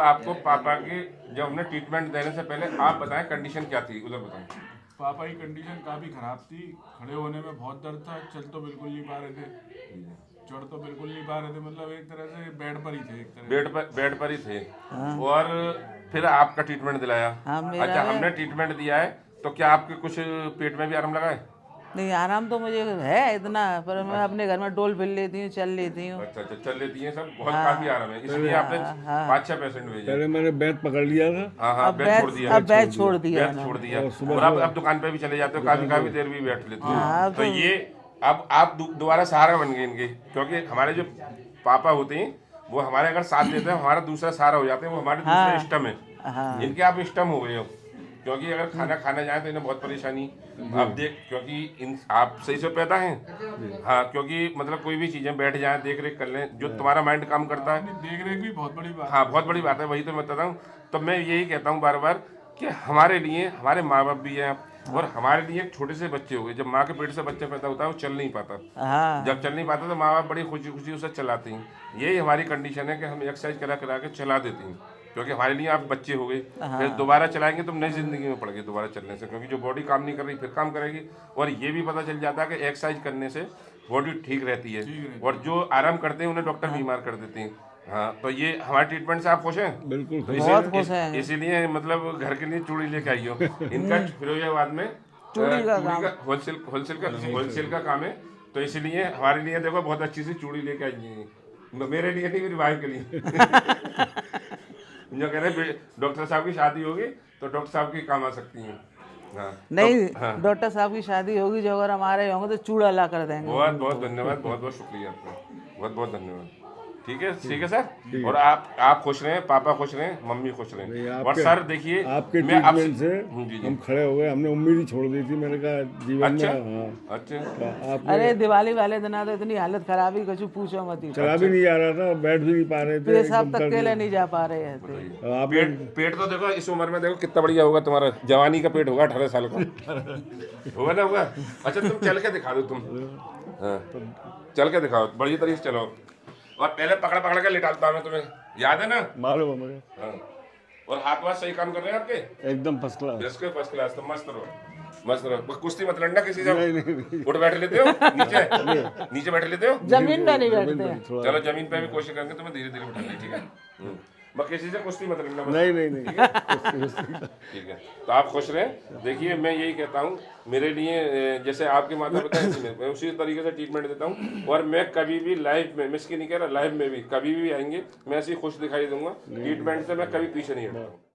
आपको पापा की जब हमने ट्रीटमेंट देने से पहले आप बताएं कंडीशन क्या थी, उधर बताएं। पापा की कंडीशन काफ़ी ख़राब थी। खड़े होने में बहुत दर्द था, चल तो बिल्कुल नहीं पा रहे थे, चढ़ तो बिल्कुल नहीं पा रहे थे, मतलब एक तरह से बेड पर ही थे, एक तरह बेड पर ही थे। हाँ। और फिर आपका ट्रीटमेंट दिलाया। हाँ, मेरा अच्छा, भी। हमने ट्रीटमेंट दिया है तो क्या आपके कुछ पेट में भी आराम लगा है? नहीं, आराम तो मुझे है इतना, पर मैं अपने घर में डोल फिर लेती हूँ, चल लेती हूँ। अच्छा अच्छा, चल लेती हैं सब, बहुत हाँ। काफी आराम है, इसलिए आपने हाँ। 5-6 पेशेंट भेजे। पहले मैंने बैग पकड़ लिया था। हाँ हाँ, अब बेड छोड़ दिया। अब बैच छोड़ दिया बेड छोड़ दिया। और सुबह और अब दुकान पे भी चले जाते हो, काफी देर भी बैठ लेते हो। हाँ, अब तो ये अब आप दोबारा सहारा बन गए इनके, क्योंकि हमारे जो पापा होते हैं वो हमारे अगर साथ देते हैं हमारा दूसरा सहारा हो जाते हैं, वो हमारे दूसरे इष्टम है। हाँ। इनके आप इष्टम हो गए हो, क्योंकि अगर खाना खाने जाए तो इन्हें बहुत परेशानी। आप देख, क्योंकि इन आप सही से पैदा हैं। हाँ, क्योंकि मतलब कोई भी चीजें बैठ जाए, देख रेख कर लें, जो तुम्हारा माइंड काम करता है। देख रेख भी बहुत बड़ी बात हाँ, बहुत बड़ी बात है, वही तो मैं बताता हूँ। तो मैं यही कहता हूँ बार बार कि हमारे लिए हमारे माँ बाप भी हैं, और हमारे लिए छोटे से बच्चे हो गए। जब माँ के पेट से बच्चा पैदा होता है वो चल नहीं पाता। हाँ। जब चल नहीं पाता तो माँ बाप बड़ी खुशी खुशी उसे चलाते हैं। यही हमारी कंडीशन है कि हम एक्सरसाइज करा करा के चला देते हैं, क्योंकि हमारे लिए आप बच्चे हो गए। फिर दोबारा चलाएंगे तो नई जिंदगी में पड़ गए दोबारा चलने से, क्योंकि जो बॉडी काम नहीं कर रही फिर काम करेगी। और ये भी पता चल जाता है कि एक्सरसाइज करने से बॉडी ठीक रहती है, और जो आराम करते हैं उन्हें डॉक्टर बीमार कर देते हैं। हाँ, तो ये हमारे ट्रीटमेंट से आप खुश हैं? बिल्कुल तो बहुत खुश हैं। इसीलिए मतलब घर के लिए चूड़ी लेके आई हो। इनका फिरोजाबाद में चूड़ी का काम। होलसेल का काम है, तो इसीलिए हमारे लिए देखो बहुत अच्छी सी चूड़ी लेके आई है। मेरे लिए नहीं, मेरी वाइफ के लिए। जो कह रहे डॉक्टर साहब की शादी होगी तो डॉक्टर साहब की काम आ सकती हैं। हाँ, नहीं, हाँ। डॉक्टर साहब की शादी होगी, जो अगर हमारे होंगे तो चूड़ा ला कर देंगे। बहुत बहुत धन्यवाद, बहुत बहुत शुक्रिया आपका, बहुत बहुत धन्यवाद। ठीक है सर। और आप खुश रहें, पापा खुश रहें, मम्मी खुश रहें। और सर देखिए, आपके मैं आपसे ट्रीटमेंट से जी हम खड़े हो गए। हमने उम्मीद ही छोड़ दी थी, मैंने कहा जीवन अच्छा में। हाँ, अच्छा, आपने अरे दिवाली वाले दिन तो इतनी हालत खराब ही, कुछ पूछो मत ही। चला भी नहीं जा रहा था, बैठ भी नहीं पा रहे थे, पेशाब एकदम तक दर्द। के लिए नहीं जा पा रहे थे। आपने पेट तो देखो इस उम्र में देखो कितना बढ़िया होगा तुम्हारा, जवानी का पेट होगा 18 साल का। होगा ना, होगा। अच्छा, तुम चल के दिखा दो तुम। हाँ, चल के दिखाओ, बढ़िया तरीके से चलो। और पहले पकड़ पकड़ के लिटाता हूं मैं तुम्हें, याद है ना? मालूम है मुझे। हाँ। और हाथ वाथ सही काम कर रहे हैं आपके? एकदम फर्स्ट क्लास। इसके फर्स्ट क्लास, तो मस्त रहो, मस्त रहो। कुश्ती मत लड़ना किसी से। नहीं। उठ बैठ लेते हो नीचे? नीचे बैठ लेते हो? जमीन पे नहीं बैठते हैं। चलो जमीन पे भी कोशिश करेंगे तुम्हें धीरे धीरे उठाने, ठीक है? मैं किसी से कुश्ती मत लड़ना बस। नहीं। ठीक है, तो आप खुश रहें। देखिए, मैं यही कहता हूँ, मेरे लिए जैसे आपके माता पिता हैं, मैं उसी तरीके से ट्रीटमेंट देता हूँ। और मैं कभी भी लाइफ में, मिस की नहीं कह रहा, लाइफ में भी कभी भी आएंगे मैं ऐसे ही खुश दिखाई दूंगा। ट्रीटमेंट से मैं कभी पीछे नहीं हटता हूँ।